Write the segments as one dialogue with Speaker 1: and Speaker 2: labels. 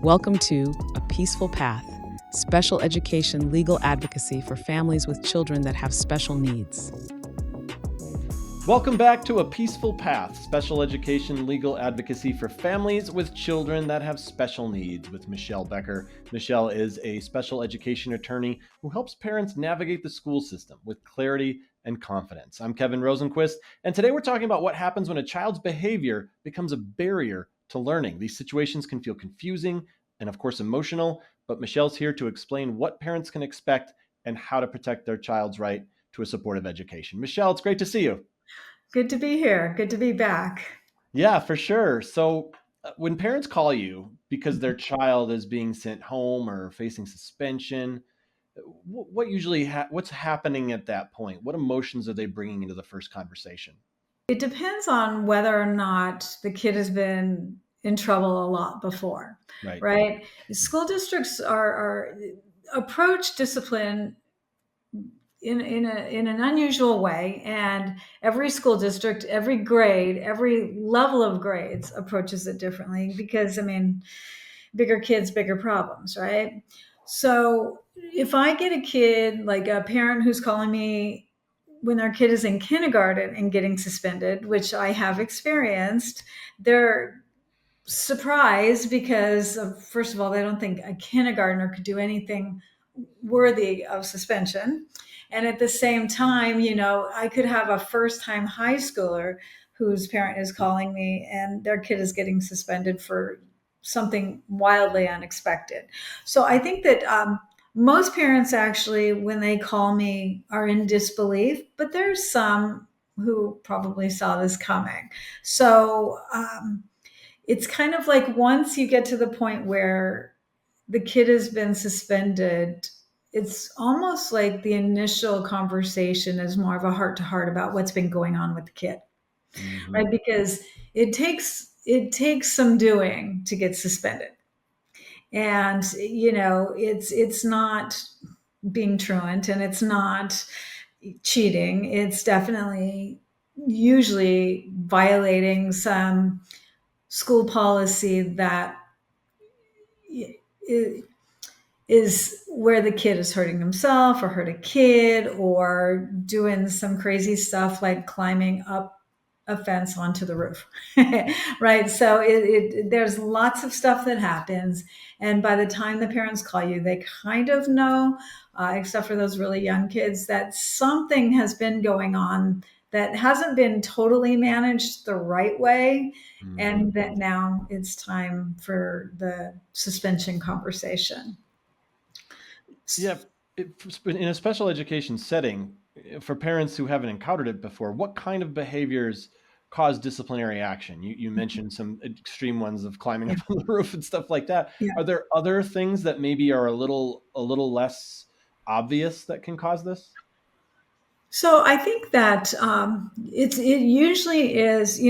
Speaker 1: Welcome to A Peaceful Path, special education legal advocacy for families with children that have special needs.
Speaker 2: Welcome back to A Peaceful Path, special education legal advocacy for families with children that have special needs with Michelle Becker. Michelle is a special education attorney who helps parents navigate the school system with clarity and confidence. I'm Kevin Rosenquist, and today we're talking about what happens when a child's behavior becomes a barrier to learning. These situations can feel confusing and, of course, emotional, but Michelle's here to explain what parents can expect and how to protect their child's right to a supportive education. Michelle, it's great to see you.
Speaker 3: Good to be here. Good to be back.
Speaker 2: Yeah, for sure. So when parents call you because their child is being sent home or facing suspension, what's happening at that point? What emotions are they bringing into the first conversation?
Speaker 3: It depends on whether or not the kid has been in trouble a lot before, right? School districts are approach discipline in an unusual way, and every school district, every grade, every level of grades approaches it differently because, bigger kids, bigger problems, right? So if I get a kid, like a parent who's calling me when their kid is in kindergarten and getting suspended, which I have experienced, they're surprised because, first of all, they don't think a kindergartner could do anything worthy of suspension. And at the same time, I could have a first-time high schooler whose parent is calling me and their kid is getting suspended for something wildly unexpected. So I think that most parents actually, when they call me, are in disbelief, but there's some who probably saw this coming. So it's kind of like once you get to the point where the kid has been suspended, it's almost like the initial conversation is more of a heart to heart about what's been going on with the kid, right? Because it takes some doing to get suspended. And, it's not being truant and it's not cheating. It's definitely usually violating some school policy that is where the kid is hurting themselves or hurt a kid or doing some crazy stuff like climbing up a fence onto the roof. Right? So there's lots of stuff that happens. And by the time the parents call you, they kind of know, except for those really young kids, that something has been going on that hasn't been totally managed the right way. And that now it's time for the suspension conversation.
Speaker 2: Yeah, in a special education setting, for parents who haven't encountered it before, what kind of behaviors cause disciplinary action? You mentioned some extreme ones of climbing up on the roof and stuff like that.
Speaker 3: Yeah.
Speaker 2: Are there other things that maybe are a little less obvious that can cause this?
Speaker 3: So I think that it usually is,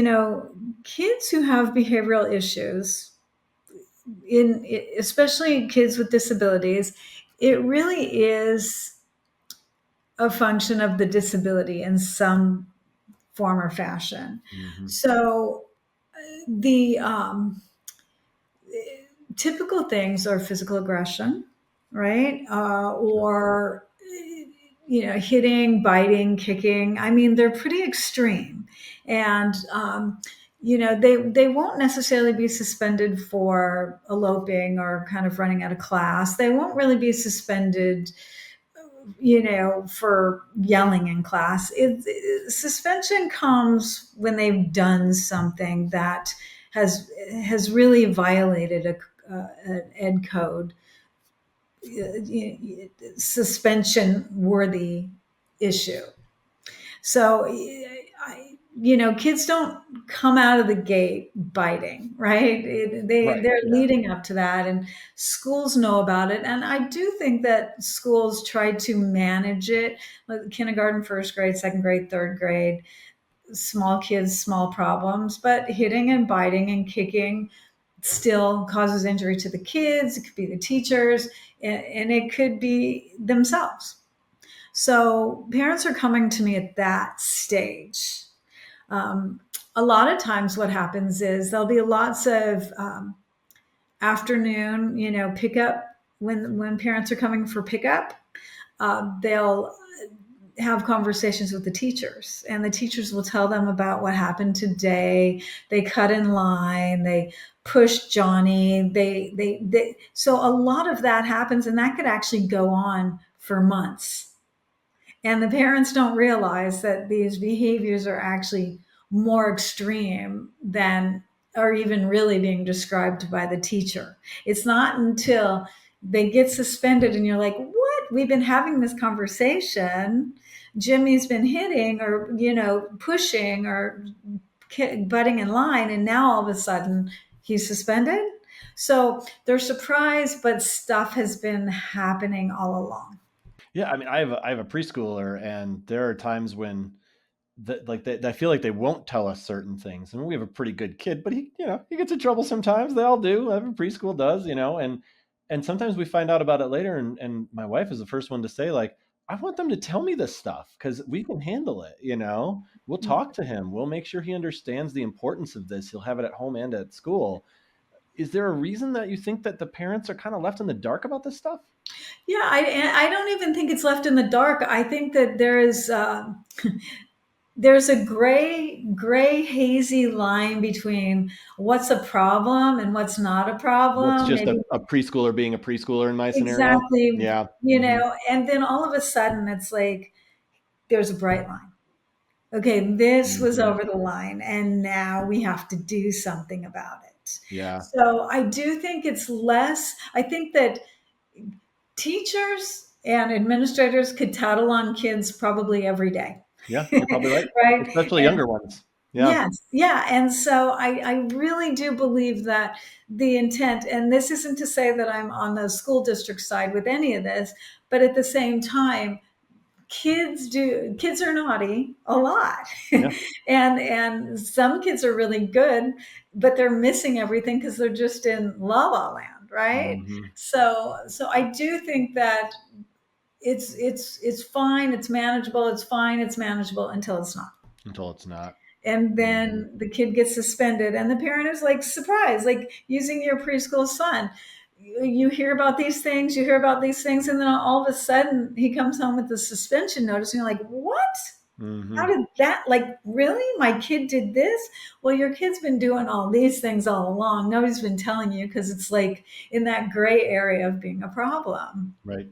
Speaker 3: kids who have behavioral issues, especially kids with disabilities, it really is a function of the disability in some form or fashion. So the typical things are physical aggression, right? Or hitting, biting, kicking. I mean, they're pretty extreme. And they won't necessarily be suspended for eloping or kind of running out of class. They won't really be suspended for yelling in class. Suspension comes when they've done something that has really violated an ed code, suspension worthy issue. So, kids don't come out of the gate biting, right? They're leading up to that, and schools know about it. And I do think that schools try to manage it, like kindergarten, first grade, second grade, third grade, small kids, small problems, but hitting and biting and kicking still causes injury to the kids. It could be the teachers, and it could be themselves. So parents are coming to me at that stage. A lot of times what happens is there'll be lots of afternoon, pick up when parents are coming for pickup, they'll have conversations with the teachers, and the teachers will tell them about what happened today. They cut in line, they push Johnny, so a lot of that happens, and that could actually go on for months. And the parents don't realize that these behaviors are actually more extreme than are even really being described by the teacher. It's not until they get suspended and you're like, what? We've been having this conversation. Jimmy's been hitting or, pushing or butting in line. And now all of a sudden he's suspended. So they're surprised, but stuff has been happening all along.
Speaker 2: Yeah, I mean, I have a preschooler, and there are times when I feel like they won't tell us certain things. And we have a pretty good kid, but he gets in trouble sometimes. They all do. Every preschool does, and sometimes we find out about it later. And my wife is the first one to say, like, I want them to tell me this stuff because we can handle it. We'll talk to him. We'll make sure he understands the importance of this. He'll have it at home and at school. Is there a reason that you think that the parents are kind of left in the dark about this stuff?
Speaker 3: Yeah, I don't even think it's left in the dark. I think that there's a gray, hazy line between what's a problem and what's not a
Speaker 2: What's
Speaker 3: problem.
Speaker 2: just
Speaker 3: Maybe
Speaker 2: a preschooler being a preschooler in my scenario?
Speaker 3: exactly,
Speaker 2: Yeah. Hmm.
Speaker 3: and then all of a sudden it's like there's a bright line. Okay, this was
Speaker 2: Hmm.
Speaker 3: over the line, and now we have to do something about it.
Speaker 2: Yeah.
Speaker 3: So I do think it's less. I think that teachers and administrators could tattle on kids probably every day.
Speaker 2: Yeah. You're probably right.
Speaker 3: Right?
Speaker 2: Especially
Speaker 3: And
Speaker 2: younger ones. Yeah.
Speaker 3: yes, yeah. And so I really do believe that the intent, and this isn't to say that I'm on the school district side with any of this, but at the same time, kids are naughty a lot.
Speaker 2: Yeah.
Speaker 3: And some kids are really good, but they're missing everything because they're just in la la land, right?
Speaker 2: Hmm.
Speaker 3: So I do think that it's fine, it's manageable, it's fine, it's manageable until it's not.
Speaker 2: Until it's not.
Speaker 3: And
Speaker 2: Hmm.
Speaker 3: then the kid gets suspended, and the parent is like surprised, like using your preschool son. You hear about these things, you hear about these things, and then all of a sudden he comes home with the suspension notice, and you're like, what? How
Speaker 2: Hmm.
Speaker 3: did that, like, really? My kid did this? Well, your kid's been doing all these things all along. Nobody's been telling you because it's like in that gray area of being a problem.
Speaker 2: Right.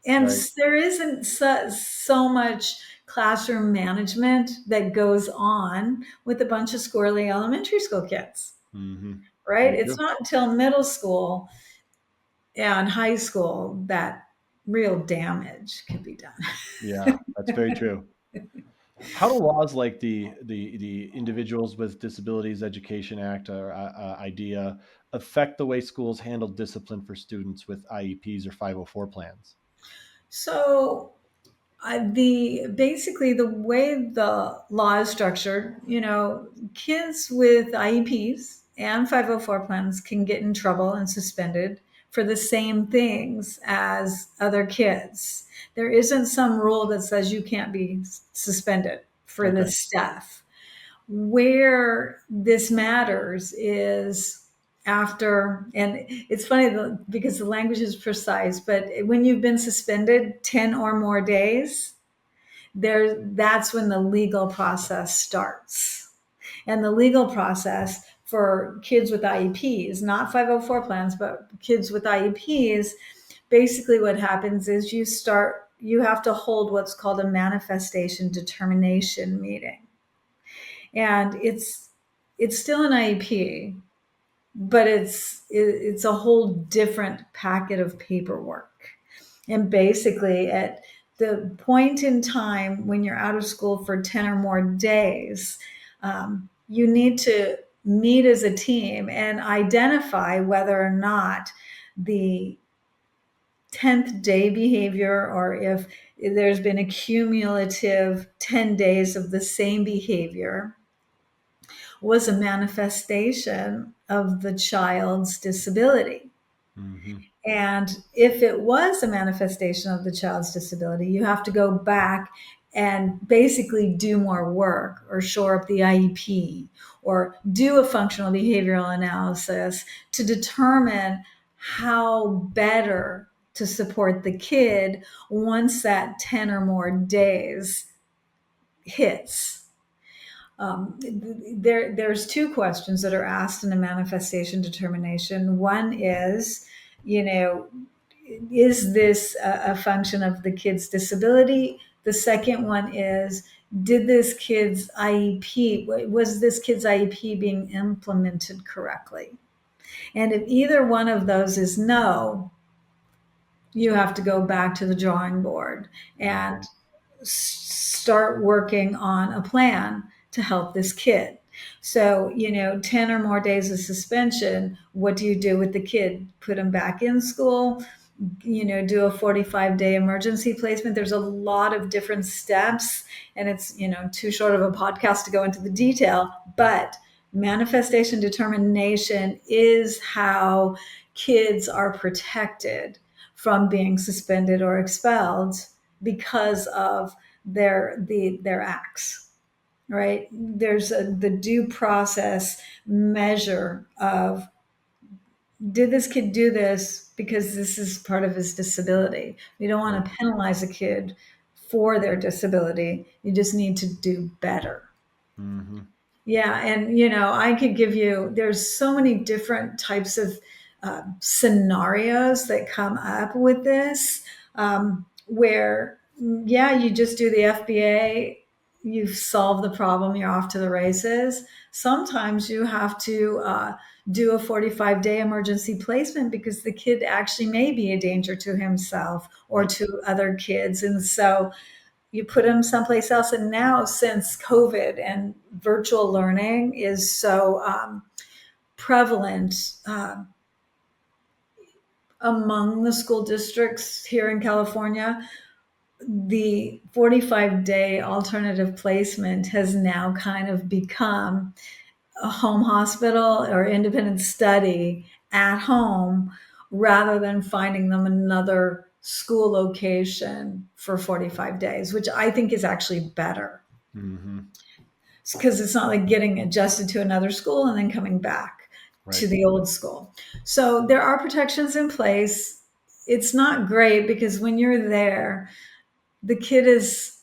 Speaker 3: And
Speaker 2: Right.
Speaker 3: there isn't so much classroom management that goes on with a bunch of squirrely elementary school kids,
Speaker 2: Hmm.
Speaker 3: right?
Speaker 2: Very
Speaker 3: It's
Speaker 2: true.
Speaker 3: not until middle school and high school that real damage can be done.
Speaker 2: Yeah. That's very true. How do laws like the Individuals with Disabilities Education Act or IDEA affect the way schools handle discipline for students with IEPs or 504 plans?
Speaker 3: So the basically the way the law is structured, kids with IEPs and 504 plans can get in trouble and suspended for the same things as other kids. There isn't some rule that says you can't be suspended for
Speaker 2: Okay.
Speaker 3: this stuff. Where this matters is after, and it's funny because the language is precise, but when you've been suspended 10 or more days, that's when the legal process starts. And the legal process for kids with IEPs, not 504 plans, but kids with IEPs, basically what happens is you have to hold what's called a manifestation determination meeting. And it's still an IEP, but it's a whole different packet of paperwork. And basically, at the point in time when you're out of school for 10 or more days, you need to meet as a team and identify whether or not the 10th day behavior, or if there's been a cumulative 10 days of the same behavior, was a manifestation of the child's disability.
Speaker 2: Hmm.
Speaker 3: And if it was a manifestation of the child's disability, you have to go back and basically do more work or shore up the IEP or do a functional behavioral analysis to determine how better to support the kid once that 10 or more days hits. There's two questions that are asked in a manifestation determination. One is, is this a function of the kid's disability? The second one is, did this kid's IEP, was this kid's IEP being implemented correctly? And if either one of those is no, you have to go back to the drawing board and start working on a plan to help this kid. So, 10 or more days of suspension, what do you do with the kid? Put him back in school, do a 45-day emergency placement. There's a lot of different steps, and it's, too short of a podcast to go into the detail, but manifestation determination is how kids are protected from being suspended or expelled because of their acts, right? There's the due process measure of, did this kid do this because this is part of his disability? We don't want to penalize a kid for their disability. You just need to do better.
Speaker 2: Mm-hmm.
Speaker 3: Yeah. And, I could give you, there's so many different types of scenarios that come up with this, where, you just do the FBA, you've solved the problem, you're off to the races. Sometimes you have to do a 45-day emergency placement because the kid actually may be a danger to himself or to other kids. And so you put them someplace else. And now, since COVID and virtual learning is so prevalent among the school districts here in California, the 45-day alternative placement has now kind of become a home hospital or independent study at home rather than finding them another school location for 45 days, which I think is actually better.
Speaker 2: Mm-hmm.
Speaker 3: Because it's not like getting adjusted to another school and then coming back to the old school. So there are protections in place. It's not great because when you're there, the kid has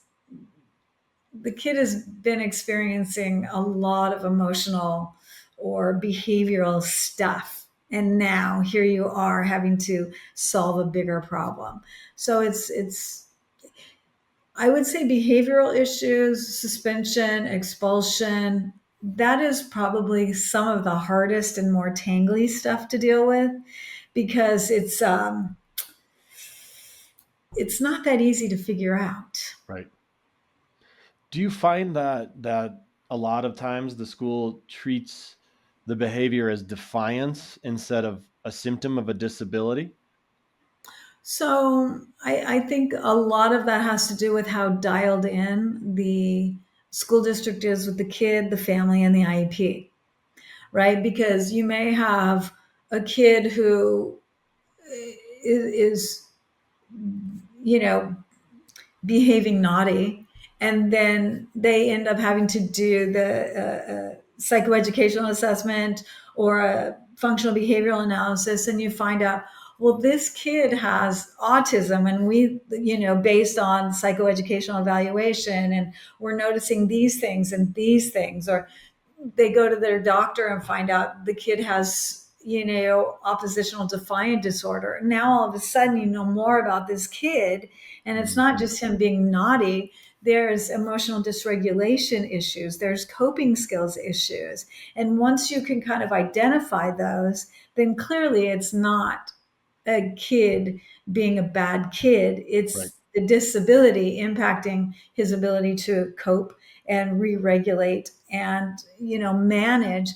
Speaker 3: been experiencing a lot of emotional or behavioral stuff. And now here you are having to solve a bigger problem. So it's I would say behavioral issues, suspension, expulsion, that is probably some of the hardest and more tangly stuff to deal with because it's not that easy to figure out.
Speaker 2: Right. Do you find that a lot of times the school treats the behavior as defiance instead of a symptom of a disability?
Speaker 3: So I think a lot of that has to do with how dialed in the school district is with the kid, the family, and the IEP, right? Because you may have a kid who is behaving naughty, and then they end up having to do the psychoeducational assessment or a functional behavioral analysis, and you find out, well, this kid has autism, and we, based on psychoeducational evaluation, and we're noticing these things and these things, or they go to their doctor and find out the kid has oppositional defiant disorder. Now all of a sudden you know more about this kid, and it's not just him being naughty. There's emotional dysregulation issues, there's coping skills issues, and once you can kind of identify those, then clearly it's not a kid being a bad kid. It's the disability impacting his ability to cope and re-regulate and manage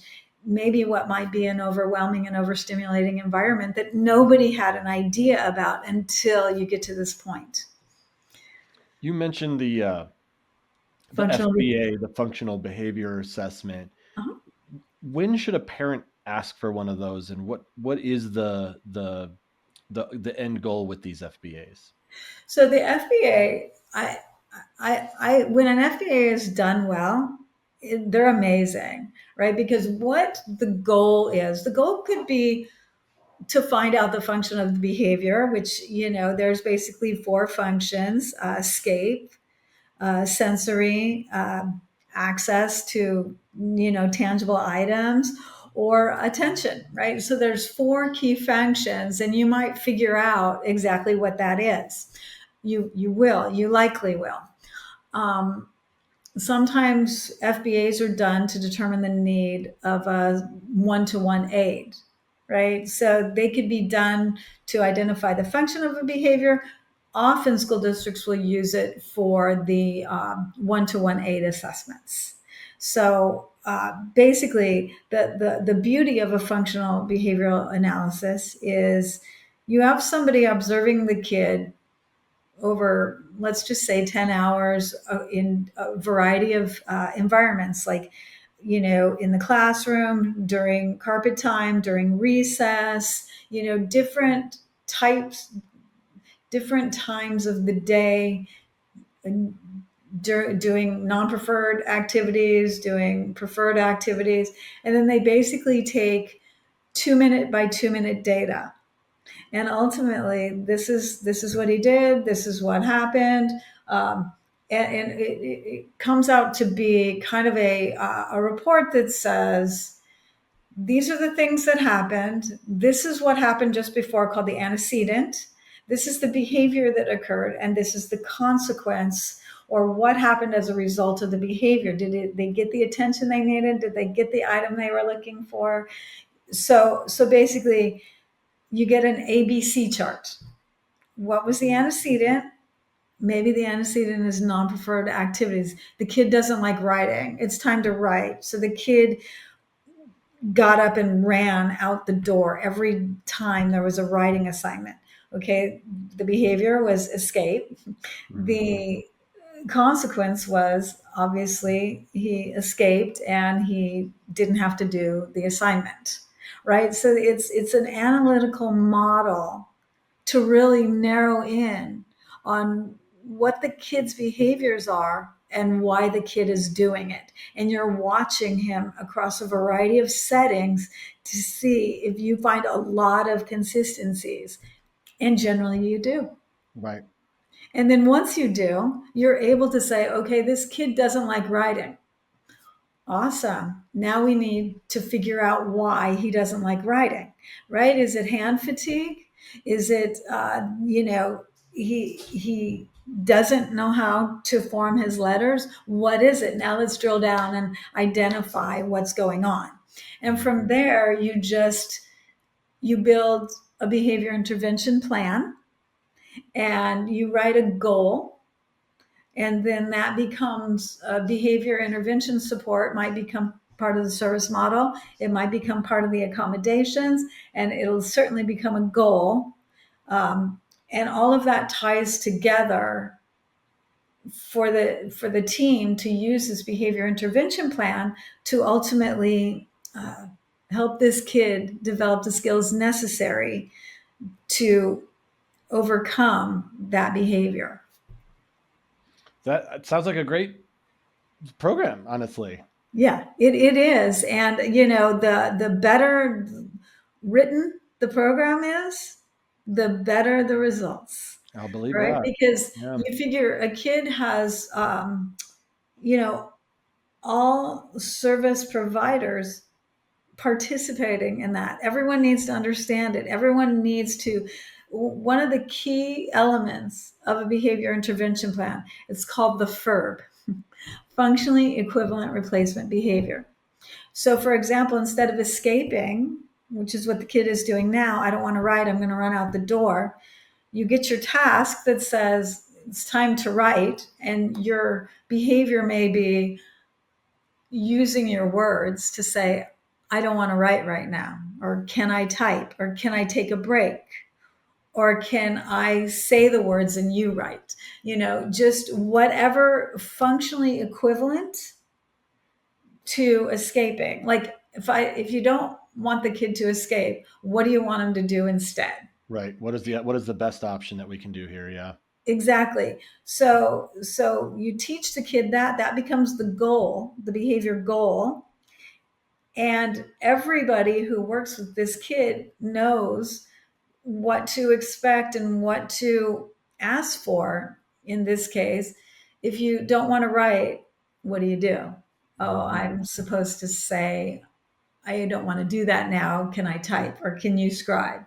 Speaker 3: maybe what might be an overwhelming and overstimulating environment that nobody had an idea about until you get to this point.
Speaker 2: You mentioned the FBA, the functional behavior assessment.
Speaker 3: Uh-huh.
Speaker 2: When should a parent ask for one of those, and what is the end goal with these FBAs?
Speaker 3: So the FBA, when an FBA is done well, they're amazing, right? Because what the goal could be to find out the function of the behavior, which, there's basically four functions: escape, sensory, access to, tangible items, or attention, right? So there's four key functions, and you might figure out exactly what that is. You likely will. Um, Sometimes FBAs are done to determine the need of a one-to-one aid, right? So they could be done to identify the function of a behavior. Often school districts will use it for the one-to-one aid assessments. So basically, the beauty of a functional behavioral analysis is you have somebody observing the kid over, let's just say, 10 hours in a variety of environments, like, in the classroom, during carpet time, during recess, different times of the day, and doing non-preferred activities, doing preferred activities. And then they basically take 2 minute by 2 minute data, and ultimately this is what he did, this is what happened. And it comes out to be kind of a report that says, these are the things that happened, this is what happened just before, called the antecedent, this is the behavior that occurred, and this is the consequence, or what happened as a result of the behavior. They get the attention they needed? Did they get the item they were looking for? So basically, you get an ABC chart. What was the antecedent? Maybe the antecedent is non-preferred activities. The kid doesn't like writing. It's time to write. So the kid got up and ran out the door every time there was a writing assignment. Okay, the behavior was escape. The consequence was, obviously, he escaped and he didn't have to do the assignment, right? So it's an analytical model to really narrow in on what the kid's behaviors are and why the kid is doing it. And you're watching him across a variety of settings to see if you find a lot of consistencies. And generally you do.
Speaker 2: Right.
Speaker 3: And then once you do, you're able to say, okay, this kid doesn't like writing. Awesome. Now we need to figure out why he doesn't like writing, right? Is it hand fatigue? Is it, he doesn't know how to form his letters? What is it? Now let's drill down and identify what's going on. And from there, you build a behavior intervention plan, and you write a goal, and then that becomes a behavior intervention support, might become part of the service model, it might become part of the accommodations, and it'll certainly become a goal. And all of that ties together for the team to use this behavior intervention plan to ultimately help this kid develop the skills necessary to overcome that behavior.
Speaker 2: That sounds like a great program, honestly.
Speaker 3: Yeah, it is. And the better written the program is, the better the results.
Speaker 2: I'll believe
Speaker 3: Right?
Speaker 2: that.
Speaker 3: Because
Speaker 2: Yeah.
Speaker 3: you figure a kid has all service providers participating in that. Everyone needs to understand it. Everyone needs to. One of the key elements of a behavior intervention plan, it's called the FERB, functionally equivalent replacement behavior. So, for example, instead of escaping, which is what the kid is doing now, I don't want to write, I'm going to run out the door, you get your task that says it's time to write, and your behavior may be using your words to say, I don't want to write right now, or can I type, or can I take a break, or can I say the words and you write? Just whatever functionally equivalent to escaping. Like if you don't want the kid to escape, what do you want him to do instead?
Speaker 2: Right. What is the best option that we can do here? Yeah.
Speaker 3: Exactly. So you teach the kid that becomes the goal, the behavior goal. And everybody who works with this kid knows what to expect and what to ask for. In this case, if you don't want to write, what do you do? Oh, I'm supposed to say, I don't want to do that now. Can I type or can you scribe?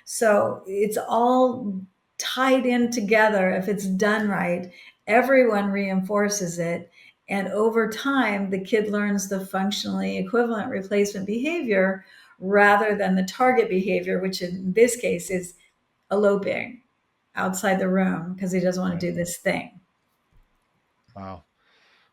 Speaker 3: So it's all tied in together. If it's done right, everyone reinforces it. And over time, the kid learns the functionally equivalent replacement behavior rather than the target behavior, which in this case is eloping outside the room because he doesn't want to do this thing.
Speaker 2: Wow.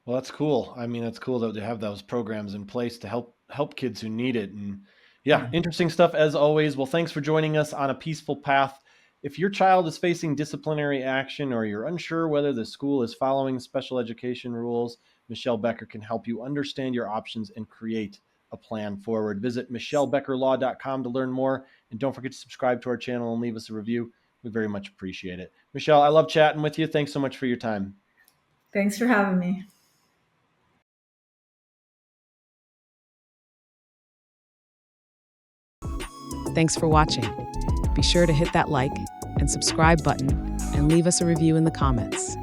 Speaker 2: Well, that's cool. I mean, it's cool that they have those programs in place to help kids who need it. And yeah, interesting stuff as always. Well, thanks for joining us on A Peaceful Path. If your child is facing disciplinary action or you're unsure whether the school is following special education rules, Michelle Becker can help you understand your options and create a plan forward. Visit michellebeckerlaw.com to learn more. And don't forget to subscribe to our channel and leave us a review. We very much appreciate it. Michelle, I love chatting with you. Thanks so much for your time.
Speaker 3: Thanks for having me.
Speaker 1: Thanks for watching. Be sure to hit that like and subscribe button and leave us a review in the comments.